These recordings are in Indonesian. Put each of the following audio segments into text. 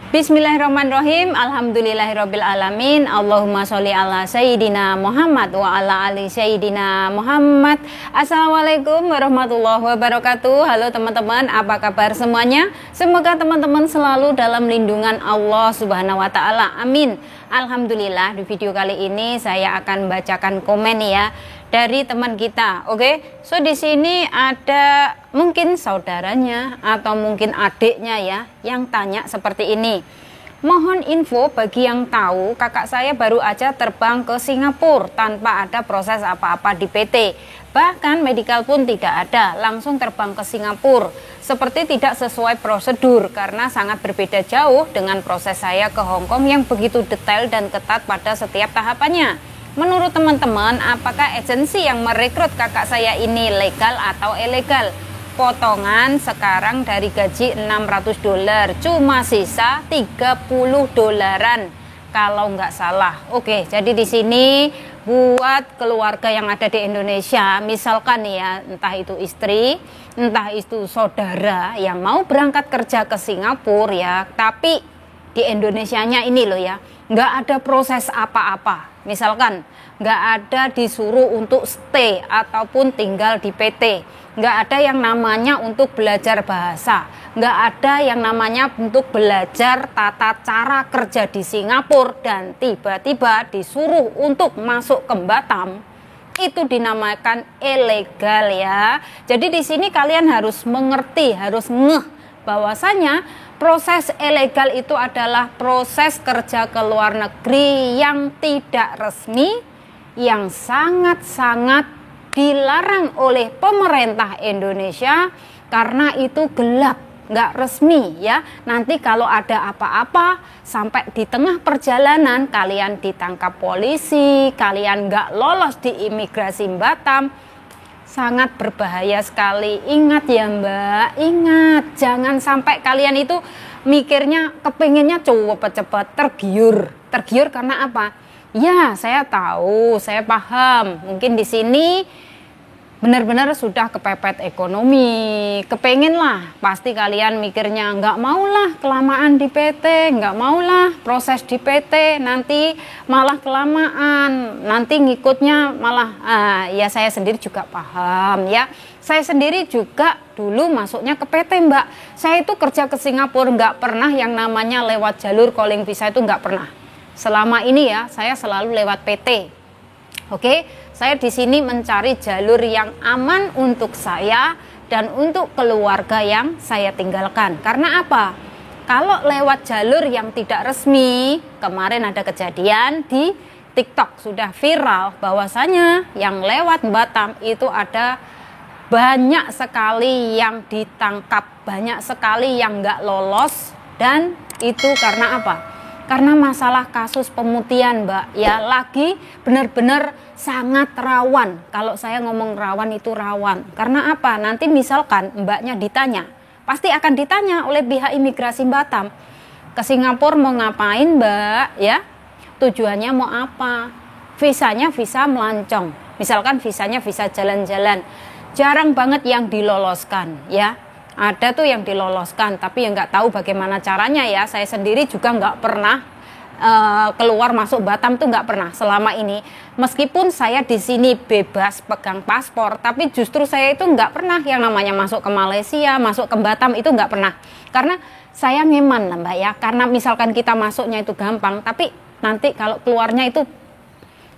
Bismillahirrahmanirrahim. Alhamdulillahirabbil alamin. Allahumma sholli ala sayyidina Muhammad wa ala ali sayyidina Muhammad. Assalamualaikum warahmatullahi wabarakatuh. Halo teman-teman, apa kabar semuanya? Semoga teman-teman selalu dalam lindungan Allah Subhanahu wa taala. Amin. Alhamdulillah, di video kali ini saya akan bacakan komen ya dari teman kita. Oke. So di sini ada mungkin saudaranya atau mungkin adiknya ya yang tanya seperti ini. Mohon info bagi yang tahu, kakak saya baru aja terbang ke Singapura tanpa ada proses apa-apa di PT. Bahkan medical pun tidak ada, langsung terbang ke Singapura. Seperti tidak sesuai prosedur karena sangat berbeda jauh dengan proses saya ke Hong Kong yang begitu detail dan ketat pada setiap tahapannya. Menurut teman-teman, apakah agensi yang merekrut kakak saya ini legal atau ilegal? Potongan sekarang dari gaji $600 cuma sisa $30 kalau nggak salah. Oke, jadi di sini buat keluarga yang ada di Indonesia, misalkan ya, entah itu istri, entah itu saudara yang mau berangkat kerja ke Singapura ya, tapi di Indonesianya ini loh ya, nggak ada proses apa-apa. Misalkan nggak ada disuruh untuk stay ataupun tinggal di PT, nggak ada yang namanya untuk belajar bahasa, nggak ada yang namanya untuk belajar tata cara kerja di Singapura, dan tiba-tiba disuruh untuk masuk ke Batam, itu dinamakan ilegal ya. Jadi di sini kalian harus mengerti, harus ngeh bahwasanya proses ilegal itu adalah proses kerja ke luar negeri yang tidak resmi, yang sangat-sangat dilarang oleh pemerintah Indonesia karena itu gelap, nggak resmi ya. Nanti kalau ada apa-apa sampai di tengah perjalanan kalian ditangkap polisi, kalian nggak lolos di imigrasi Batam, sangat berbahaya sekali. Ingat ya Mbak, ingat, jangan sampai kalian itu mikirnya kepengennya cepet-cepet, tergiur karena apa? Ya, saya tahu, saya paham. Mungkin di sini benar-benar sudah kepepet ekonomi, kepengen lah, pasti kalian mikirnya nggak maulah kelamaan di PT, nggak maulah proses di PT, nanti malah kelamaan, nanti ngikutnya malah, ya saya sendiri juga paham ya. Saya sendiri juga dulu masuknya ke PT Mbak, saya itu kerja ke Singapura nggak pernah yang namanya lewat jalur calling visa, itu nggak pernah. Selama ini ya, saya selalu lewat PT. Oke, saya di sini mencari jalur yang aman untuk saya dan untuk keluarga yang saya tinggalkan. Karena apa? Kalau lewat jalur yang tidak resmi, kemarin ada kejadian di TikTok sudah viral bahwasanya yang lewat Batam itu ada banyak sekali yang ditangkap, banyak sekali yang nggak lolos, dan itu karena apa? Karena masalah kasus pemutihan Mbak ya, lagi benar-benar sangat rawan. Kalau saya ngomong rawan itu rawan. Karena apa? Nanti misalkan Mbaknya ditanya, pasti akan ditanya oleh pihak imigrasi Batam, ke Singapura mau ngapain Mbak ya? Tujuannya mau apa? Visanya visa melancong. Misalkan visanya visa jalan-jalan. Jarang banget yang diloloskan ya. Ada tuh yang diloloskan, tapi yang nggak tahu bagaimana caranya ya. Saya sendiri juga nggak pernah keluar masuk Batam tuh nggak pernah selama ini. Meskipun saya di sini bebas pegang paspor, tapi justru saya itu nggak pernah yang namanya masuk ke Malaysia, masuk ke Batam itu nggak pernah. Karena saya ngeman lah Mbak ya. Karena misalkan kita masuknya itu gampang, tapi nanti kalau keluarnya itu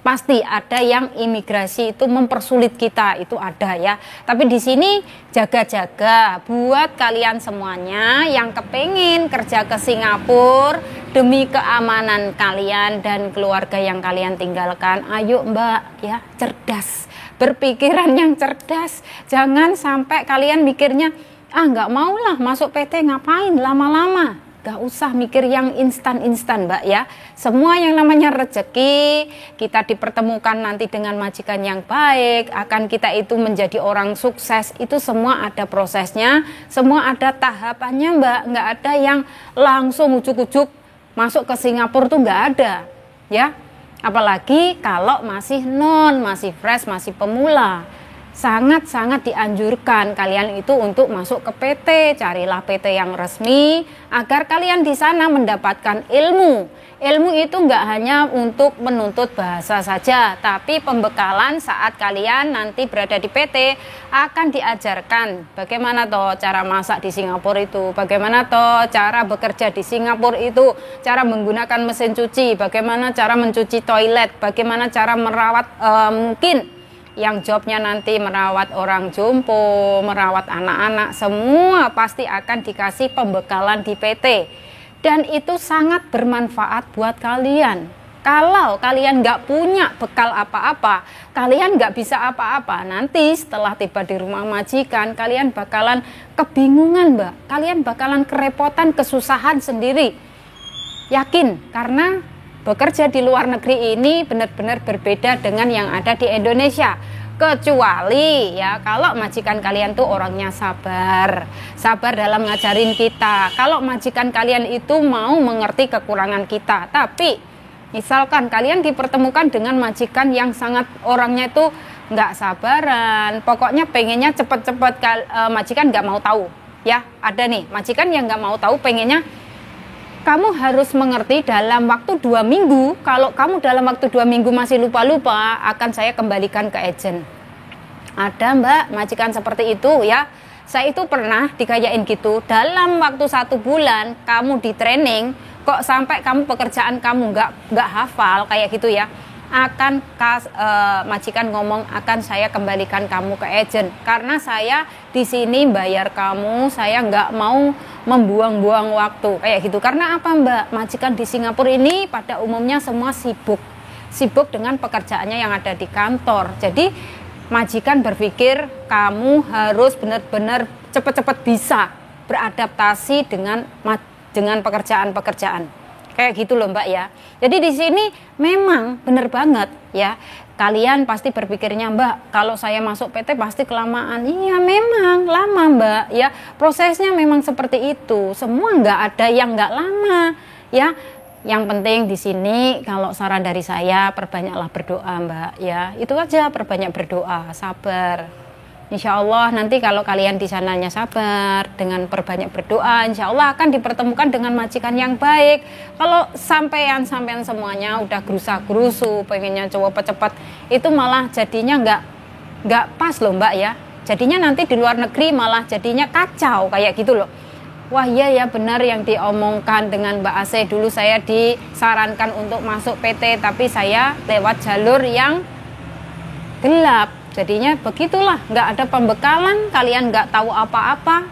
pasti ada yang imigrasi itu mempersulit kita, itu ada ya. Tapi di sini jaga-jaga buat kalian semuanya yang kepengen kerja ke Singapura demi keamanan kalian dan keluarga yang kalian tinggalkan. Ayo Mbak ya, cerdas, berpikiran yang cerdas. Jangan sampai kalian mikirnya, nggak maulah masuk PT, ngapain lama-lama. Gak usah mikir yang instan-instan Mbak ya. Semua yang namanya rezeki, kita dipertemukan nanti dengan majikan yang baik, akan kita itu menjadi orang sukses, itu semua ada prosesnya, semua ada tahapannya Mbak. Gak ada yang langsung ujuk-ujuk masuk ke Singapura tuh gak ada ya. Apalagi kalau masih masih fresh, masih pemula. sangat-sangat dianjurkan kalian itu untuk masuk ke PT. Carilah PT yang resmi agar kalian di sana mendapatkan ilmu. Ilmu itu nggak hanya untuk menuntut bahasa saja, tapi pembekalan saat kalian nanti berada di PT akan diajarkan bagaimana toh cara masak di Singapura itu, bagaimana toh cara bekerja di Singapura itu, cara menggunakan mesin cuci, bagaimana cara mencuci toilet, bagaimana cara merawat mungkin yang jobnya nanti merawat orang jompo, merawat anak-anak, semua pasti akan dikasih pembekalan di PT. Dan itu sangat bermanfaat buat kalian. Kalau kalian nggak punya bekal apa-apa, kalian nggak bisa apa-apa. Nanti setelah tiba di rumah majikan, kalian bakalan kebingungan, Mbak. Kalian bakalan kerepotan, kesusahan sendiri. Yakin, karena bekerja di luar negeri ini benar-benar berbeda dengan yang ada di Indonesia. Kecuali ya kalau majikan kalian tuh orangnya sabar dalam ngajarin kita. Kalau majikan kalian itu mau mengerti kekurangan kita. Tapi misalkan kalian dipertemukan dengan majikan yang sangat orangnya itu nggak sabaran, pokoknya pengennya cepet-cepet, majikan nggak mau tahu. Ya ada nih majikan yang nggak mau tahu, pengennya kamu harus mengerti dalam waktu 2 minggu. Kalau kamu dalam waktu 2 minggu masih lupa-lupa, akan saya kembalikan ke agent. Ada Mbak majikan seperti itu ya. Saya itu pernah dikayain gitu. Dalam waktu 1 bulan kamu di training, kok sampai kamu pekerjaan kamu nggak hafal kayak gitu ya. Akan majikan ngomong, akan saya kembalikan kamu ke agent. Karena saya di sini bayar kamu, saya nggak mau membuang-buang waktu kayak gitu. Karena apa Mbak? Majikan di Singapura ini pada umumnya semua sibuk dengan pekerjaannya yang ada di kantor. Jadi majikan berpikir kamu harus benar-benar cepat-cepat bisa beradaptasi dengan pekerjaan-pekerjaan. Kayak gitu loh Mbak ya. Jadi di sini memang benar banget ya. Kalian pasti berpikirnya Mbak, kalau saya masuk PT pasti kelamaan. Iya memang lama Mbak ya. Prosesnya memang seperti itu. Semua nggak ada yang nggak lama ya. Yang penting di sini kalau saran dari saya, perbanyaklah berdoa Mbak ya. Itu aja, perbanyak berdoa, sabar. Insya Allah nanti kalau kalian di sananya sabar, dengan perbanyak berdoa, insya Allah akan dipertemukan dengan majikan yang baik. Kalau sampean semuanya udah gerusa-gerusu, pengennya cepat-cepat, itu malah jadinya nggak pas loh Mbak ya. Jadinya nanti di luar negeri malah jadinya kacau kayak gitu loh. Wah iya ya benar yang diomongkan dengan Mbak Asih. Dulu saya disarankan untuk masuk PT, tapi saya lewat jalur yang gelap. Jadinya begitulah, nggak ada pembekalan, kalian nggak tahu apa-apa.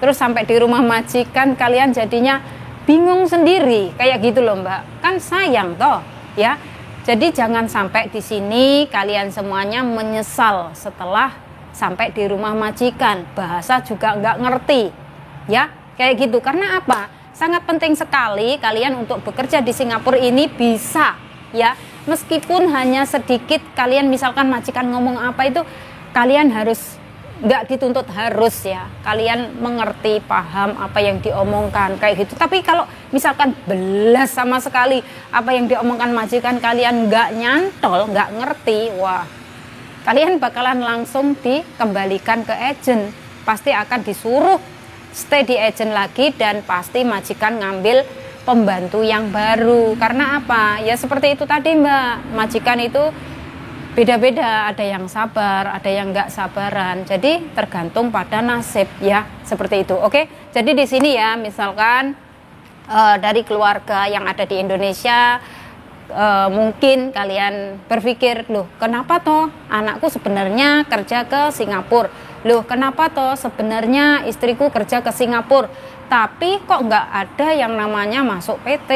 Terus sampai di rumah majikan kalian jadinya bingung sendiri, kayak gitu loh Mbak. Kan sayang toh, ya. Jadi jangan sampai di sini kalian semuanya menyesal setelah sampai di rumah majikan, bahasa juga nggak ngerti, ya. Kayak gitu. Karena apa? Sangat penting sekali kalian untuk bekerja di Singapura ini bisa, ya. Meskipun hanya sedikit, kalian misalkan majikan ngomong apa itu, kalian harus, nggak dituntut harus ya, kalian mengerti, paham apa yang diomongkan kayak gitu. Tapi kalau misalkan belas sama sekali apa yang diomongkan majikan kalian nggak nyantol, nggak ngerti, wah, kalian bakalan langsung dikembalikan ke agent. Pasti akan disuruh stay di agent lagi, dan pasti majikan ngambil pembantu yang baru. Karena apa? Ya seperti itu tadi Mbak, majikan itu beda-beda, ada yang sabar, ada yang nggak sabaran. Jadi tergantung pada nasib ya, seperti itu. Oke, jadi di sini ya, misalkan dari keluarga yang ada di Indonesia, mungkin kalian berpikir, loh kenapa toh anakku sebenarnya kerja ke Singapura, loh kenapa toh sebenarnya istriku kerja ke Singapura, tapi kok nggak ada yang namanya masuk PT,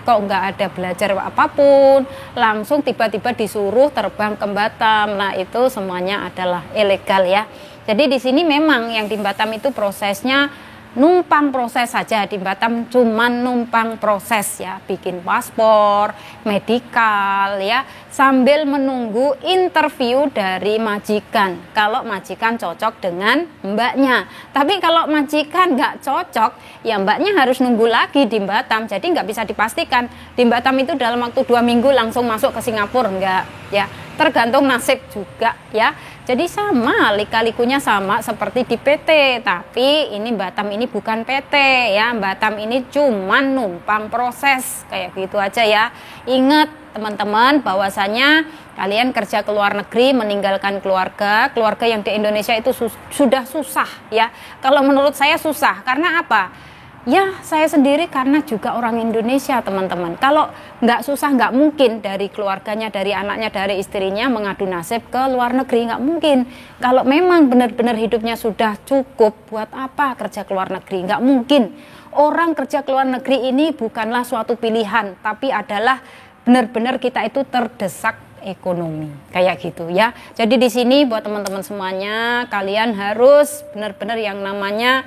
kok nggak ada belajar apapun, langsung tiba-tiba disuruh terbang ke Batam. Nah itu semuanya adalah ilegal ya. Jadi di sini memang yang di Batam itu prosesnya numpang proses saja. Di Batam cuman numpang proses ya, bikin paspor, medikal ya, sambil menunggu interview dari majikan. Kalau majikan cocok dengan mbaknya. Tapi kalau majikan nggak cocok, ya mbaknya harus nunggu lagi di Batam. Jadi nggak bisa dipastikan di Batam itu dalam waktu 2 minggu langsung masuk ke Singapura, enggak ya. tergantung nasib juga ya. Jadi sama, lika-likunya sama seperti di PT, tapi ini Batam ini bukan PT ya. Batam ini cuman numpang proses kayak gitu aja ya. Ingat teman-teman bahwasanya kalian kerja ke luar negeri meninggalkan keluarga yang di Indonesia itu sudah susah ya. Kalau menurut saya susah karena apa? Ya saya sendiri karena juga orang Indonesia teman-teman. Kalau nggak susah nggak mungkin dari keluarganya, dari anaknya, dari istrinya mengadu nasib ke luar negeri, nggak mungkin. Kalau memang benar-benar hidupnya sudah cukup, buat apa kerja ke luar negeri? Nggak mungkin. Orang kerja ke luar negeri ini bukanlah suatu pilihan, tapi adalah benar-benar kita itu terdesak ekonomi kayak gitu ya. Jadi di sini buat teman-teman semuanya, kalian harus benar-benar yang namanya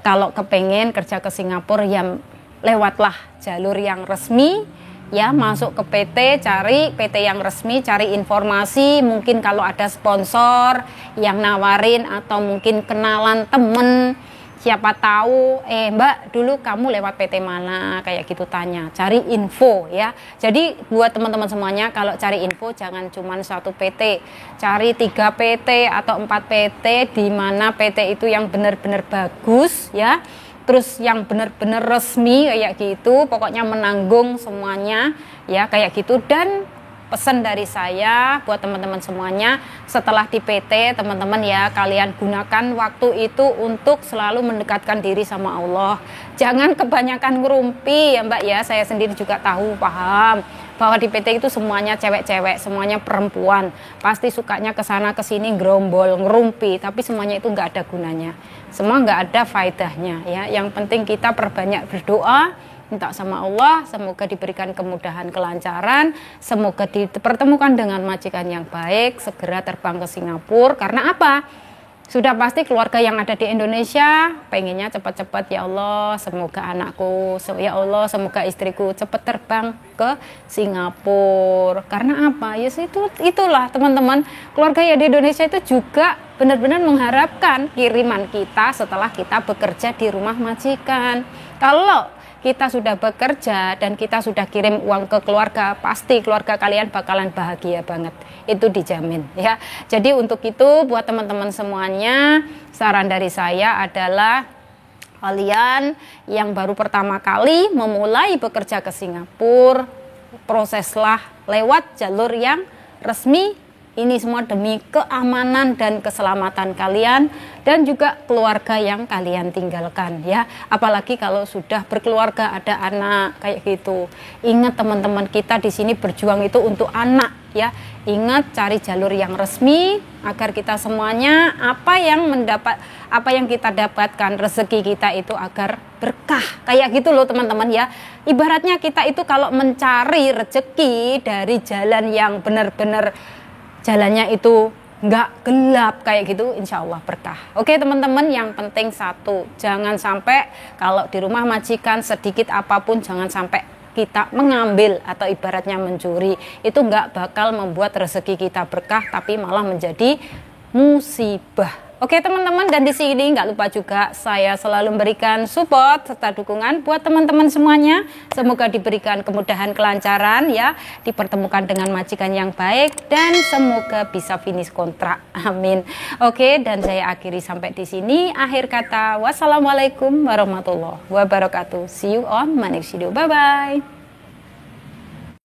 kalau kepengen kerja ke Singapura ya lewatlah jalur yang resmi ya, masuk ke PT, cari PT yang resmi, cari informasi, mungkin kalau ada sponsor yang nawarin atau mungkin kenalan temen, siapa tahu Mbak dulu kamu lewat PT mana kayak gitu, tanya, cari info ya. Jadi buat teman-teman semuanya kalau cari info jangan cuma satu PT, cari 3 PT atau 4 PT di mana PT itu yang benar-benar bagus ya, terus yang benar-benar resmi kayak gitu, pokoknya menanggung semuanya ya kayak gitu. Dan pesan dari saya buat teman-teman semuanya, setelah di PT teman-teman ya, kalian gunakan waktu itu untuk selalu mendekatkan diri sama Allah. Jangan kebanyakan ngerumpi ya Mbak ya, saya sendiri juga tahu, paham bahwa di PT itu semuanya cewek-cewek, semuanya perempuan, pasti sukanya kesana kesini gerombol, ngerumpi, tapi semuanya itu nggak ada gunanya, semua nggak ada faedahnya ya. Yang penting kita perbanyak berdoa, minta sama Allah, semoga diberikan kemudahan, kelancaran, semoga dipertemukan dengan majikan yang baik, segera terbang ke Singapura. Karena apa? Sudah pasti keluarga yang ada di Indonesia pengennya cepat-cepat, ya Allah semoga anakku, ya Allah semoga istriku cepat terbang ke Singapura. Karena apa? Ya itulah teman-teman, keluarga yang di Indonesia itu juga benar-benar mengharapkan kiriman kita setelah kita bekerja di rumah majikan. Kalau kita sudah bekerja dan kita sudah kirim uang ke keluarga, pasti keluarga kalian bakalan bahagia banget, itu dijamin ya. Jadi untuk itu buat teman-teman semuanya, saran dari saya adalah kalian yang baru pertama kali memulai bekerja ke Singapura, proseslah lewat jalur yang resmi. Ini semua demi keamanan dan keselamatan kalian dan juga keluarga yang kalian tinggalkan ya. Apalagi kalau sudah berkeluarga, ada anak kayak gitu. Ingat teman-teman, kita di sini berjuang itu untuk anak ya. Ingat cari jalur yang resmi agar kita semuanya apa yang kita dapatkan, rezeki kita itu agar berkah. Kayak gitu loh teman-teman ya. Ibaratnya kita itu kalau mencari rezeki dari jalan yang benar-benar jalannya itu nggak gelap kayak gitu, insya Allah berkah. Oke teman-teman, yang penting satu, jangan sampai kalau di rumah majikan sedikit apapun jangan sampai kita mengambil atau ibaratnya mencuri. Itu nggak bakal membuat rezeki kita berkah, tapi malah menjadi musibah. Oke teman-teman, dan di sini nggak lupa juga saya selalu memberikan support serta dukungan buat teman-teman semuanya. Semoga diberikan kemudahan, kelancaran ya, dipertemukan dengan majikan yang baik dan semoga bisa finish kontrak. Amin. Oke, dan saya akhiri sampai di sini. Akhir kata, wassalamualaikum warahmatullahi wabarakatuh. See you on my next video. Bye bye.